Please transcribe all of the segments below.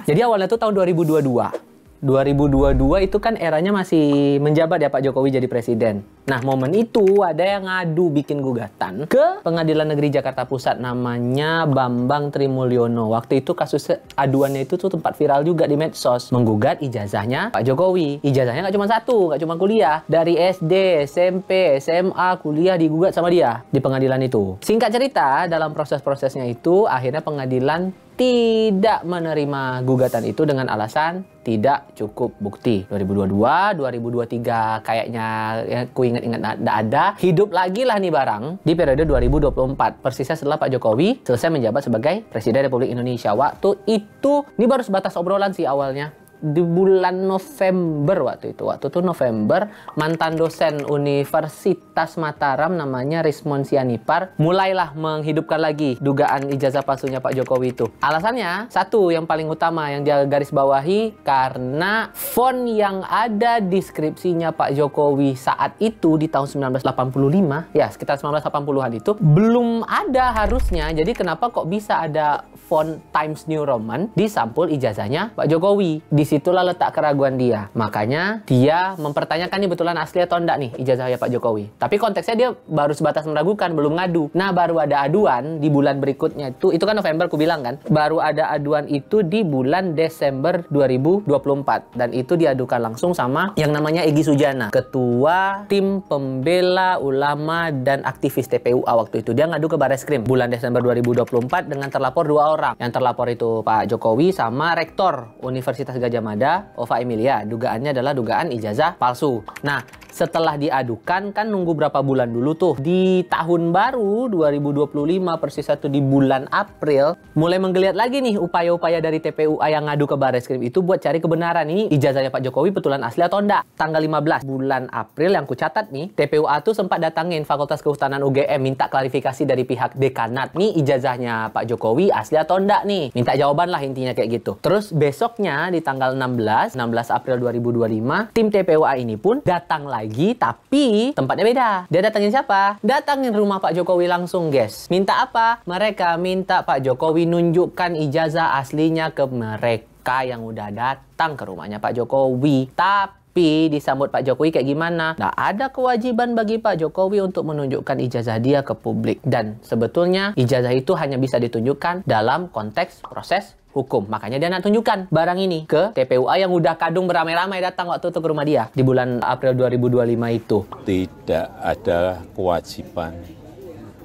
Jadi awalnya tuh tahun 2022. 2022 itu kan eranya masih menjabat ya Pak Jokowi jadi presiden. Nah, momen itu ada yang ngadu bikin gugatan ke Pengadilan Negeri Jakarta Pusat namanya Bambang Trimulyono. Waktu itu kasus aduannya itu tuh tempat viral juga di medsos. Menggugat ijazahnya Pak Jokowi. Ijazahnya nggak cuma satu, nggak cuma kuliah. Dari SD, SMP, SMA, kuliah digugat sama dia di pengadilan itu. Singkat cerita, dalam proses-prosesnya itu akhirnya pengadilan tidak menerima gugatan itu dengan alasan tidak cukup bukti. 2022, 2023 kayaknya ya, ku ingat-ingat tidak ada. Hidup lagi lah nih barang di periode 2024. Persisnya setelah Pak Jokowi selesai menjabat sebagai Presiden Republik Indonesia. Waktu itu, ini baru sebatas obrolan sih awalnya. Di bulan November waktu itu November, mantan dosen Universitas Mataram namanya Rismon Sianipar mulailah menghidupkan lagi dugaan ijazah palsunya Pak Jokowi itu. Alasannya satu yang paling utama yang dia garis bawahi, karena font yang ada di skripsinya Pak Jokowi saat itu di tahun 1985 ya, sekitar 1980-an itu belum ada harusnya. Jadi kenapa kok bisa ada font Times New Roman di sampul ijazahnya Pak Jokowi? Disitulah letak keraguan dia. Makanya dia mempertanyakan nih betulan asli atau enggak nih ijazahnya Pak Jokowi. Tapi konteksnya dia baru sebatas meragukan, belum ngadu. Nah, baru ada aduan di bulan berikutnya itu kan November aku bilang kan. Baru ada aduan itu di bulan Desember 2024 dan itu diadukan langsung sama yang namanya Egy Sujana, Ketua Tim Pembela Ulama dan Aktivis TPUA waktu itu. Dia ngadu ke Bareskrim bulan Desember 2024 dengan terlapor 2 orang. Yang terlapor itu Pak Jokowi sama Rektor Universitas Gadjah Mada, Ova Emilia. Dugaannya adalah dugaan ijazah palsu. Nah, setelah diadukan kan nunggu berapa bulan dulu tuh. Di tahun baru 2025 persis satu di bulan April mulai menggeliat lagi nih upaya-upaya dari TPUA yang ngadu ke Bareskrim itu buat cari kebenaran ini ijazahnya Pak Jokowi betulan asli atau enggak. Tanggal 15 bulan April yang kucatat nih, TPUA tuh sempat datangin Fakultas Kehutanan UGM minta klarifikasi dari pihak dekanat nih ijazahnya Pak Jokowi asli atau enggak nih. Minta jawaban lah intinya kayak gitu. Terus besoknya di tanggal 16 April 2025 tim TPUA ini pun datang lagi, tapi tempatnya beda. Dia datangin siapa? Datangin rumah Pak Jokowi langsung, guys. Minta apa? Mereka minta Pak Jokowi nunjukkan ijazah aslinya ke mereka yang udah datang ke rumahnya Pak Jokowi. Tapi disambut Pak Jokowi kayak gimana? Nggak ada kewajiban bagi Pak Jokowi untuk menunjukkan ijazah dia ke publik. Dan sebetulnya ijazah itu hanya bisa ditunjukkan dalam konteks proses hukum. Makanya dia nak tunjukkan barang ini ke TPUA yang udah kadung beramai-ramai datang waktu itu ke rumah dia di bulan April 2025 itu. Tidak ada kewajiban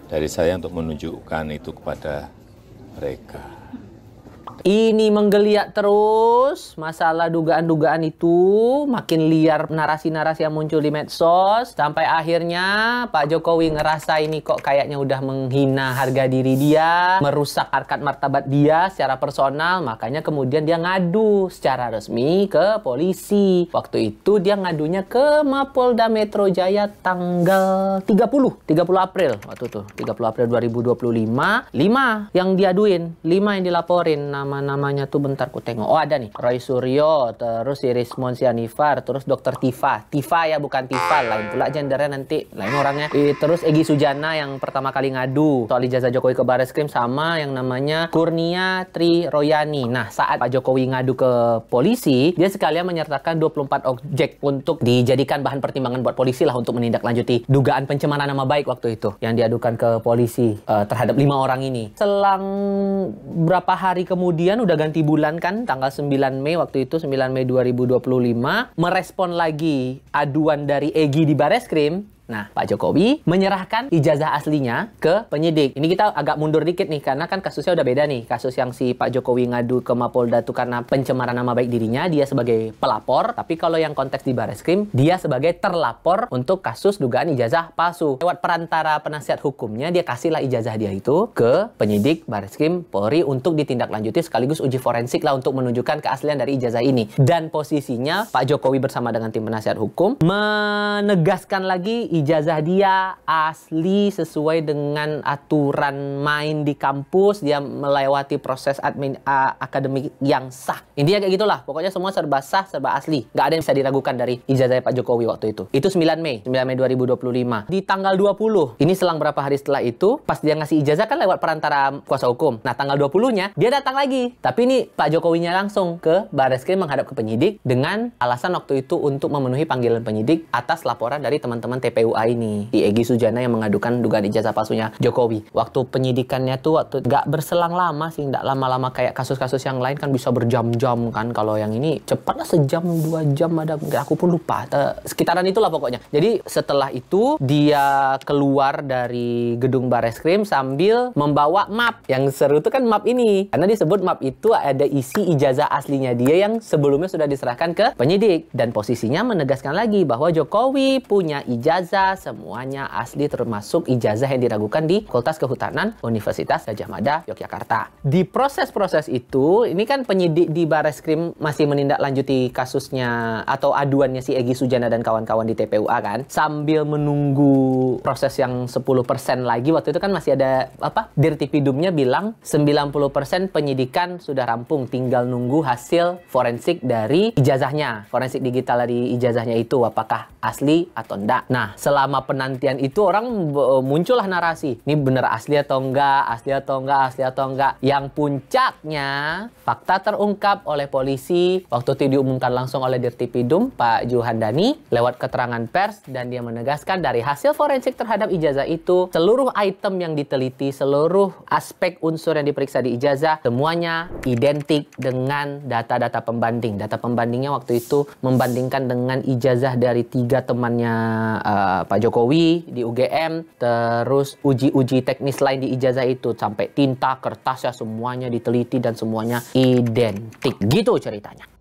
dari saya untuk menunjukkan itu kepada mereka. Ini menggeliat terus, masalah dugaan-dugaan itu, makin liar narasi-narasi yang muncul di medsos, sampai akhirnya Pak Jokowi ngerasa ini kok kayaknya udah menghina harga diri dia, merusak harkat martabat dia secara personal, makanya kemudian dia ngadu secara resmi ke polisi. Waktu itu dia ngadunya ke Mapolda Metro Jaya tanggal 30 April, waktu itu, 30 April 2025, 5 yang diaduin, 5 yang dilaporin, namanya tuh bentar ku tengok. Oh ada nih, Roy Suryo, terus si Rismon Sianipar, terus Dr. Tifa ya bukan Tifa, lain pula gendernya nanti, lain orangnya. Terus Egy Sujana yang pertama kali ngadu soal ijazah Jokowi ke Bareskrim sama yang namanya Kurnia Tri Royani. Nah saat Pak Jokowi ngadu ke polisi, dia sekalian menyertakan 24 objek untuk dijadikan bahan pertimbangan buat polisi lah untuk menindaklanjuti dugaan pencemaran nama baik waktu itu yang diadukan ke polisi terhadap 5 orang ini. Selang berapa hari kemudian udah ganti bulan kan, tanggal 9 Mei waktu itu, 9 Mei 2025, merespon lagi aduan dari Egy di Bareskrim. Nah, Pak Jokowi menyerahkan ijazah aslinya ke penyidik. Ini kita agak mundur dikit nih, karena kan kasusnya udah beda nih. Kasus yang si Pak Jokowi ngadu ke Mapolda itu karena pencemaran nama baik dirinya, dia sebagai pelapor. Tapi kalau yang konteks di Bareskrim, dia sebagai terlapor untuk kasus dugaan ijazah palsu. Lewat perantara penasihat hukumnya, dia kasihlah ijazah dia itu ke penyidik Bareskrim Polri untuk ditindaklanjuti sekaligus uji forensik lah untuk menunjukkan keaslian dari ijazah ini. Dan posisinya Pak Jokowi bersama dengan tim penasihat hukum menegaskan lagi ijazah dia asli sesuai dengan aturan main di kampus, dia melewati proses akademik yang sah. Intinya kayak gitulah. Pokoknya semua serba sah, serba asli. Nggak ada yang bisa diragukan dari ijazah Pak Jokowi waktu itu. Itu 9 Mei 2025. Di tanggal 20, ini selang berapa hari setelah itu, pas dia ngasih ijazah kan lewat perantara kuasa hukum. Nah, tanggal 20-nya dia datang lagi. Tapi ini Pak Jokowinya langsung ke Barreskrim menghadap ke penyidik dengan alasan waktu itu untuk memenuhi panggilan penyidik atas laporan dari teman-teman TPUA ini. Di Egy Sujana yang mengadukan dugaan ijazah palsunya Jokowi. Waktu penyidikannya tuh nggak berselang lama sih, nggak lama-lama kayak kasus-kasus yang lain kan bisa berjam-jam kan. Kalau yang ini cepatlah sejam 2 jam ada, aku pun lupa. Sekitaran itulah pokoknya. Jadi setelah itu dia keluar dari gedung Barreskrim sambil membawa map. Yang seru itu kan map ini. Karena disebut map itu ada isi ijazah aslinya dia yang sebelumnya sudah diserahkan ke penyidik. Dan posisinya menegaskan lagi bahwa Jokowi punya ijazah semuanya asli termasuk ijazah yang diragukan di Fakultas Kehutanan Universitas Gadjah Mada, Yogyakarta. Di proses-proses itu, ini kan penyidik di Barreskrim masih menindaklanjuti kasusnya atau aduannya si Egy Sujana dan kawan-kawan di TPUA kan. Sambil menunggu proses yang 10% lagi, waktu itu kan masih ada Dirtipidumnya bilang 90% penyidikan sudah rampung, tinggal nunggu hasil forensik dari ijazahnya. Forensik digital dari ijazahnya itu apakah asli atau enggak. Nah, selama penantian itu orang muncullah narasi. Ini bener asli atau enggak, asli atau enggak, asli atau enggak. Yang puncaknya, fakta terungkap oleh polisi waktu itu diumumkan langsung oleh Dirtipidum Pak Juhandani lewat keterangan pers, dan dia menegaskan dari hasil forensik terhadap ijazah itu, seluruh item yang diteliti, seluruh aspek unsur yang diperiksa di ijazah, semuanya identik dengan data-data pembanding. Data pembandingnya waktu itu membandingkan dengan ijazah dari 3 temannya Pak Jokowi di UGM, terus uji-uji teknis lain di ijazah itu, sampai tinta, kertas ya semuanya diteliti dan semuanya identik. Gitu ceritanya.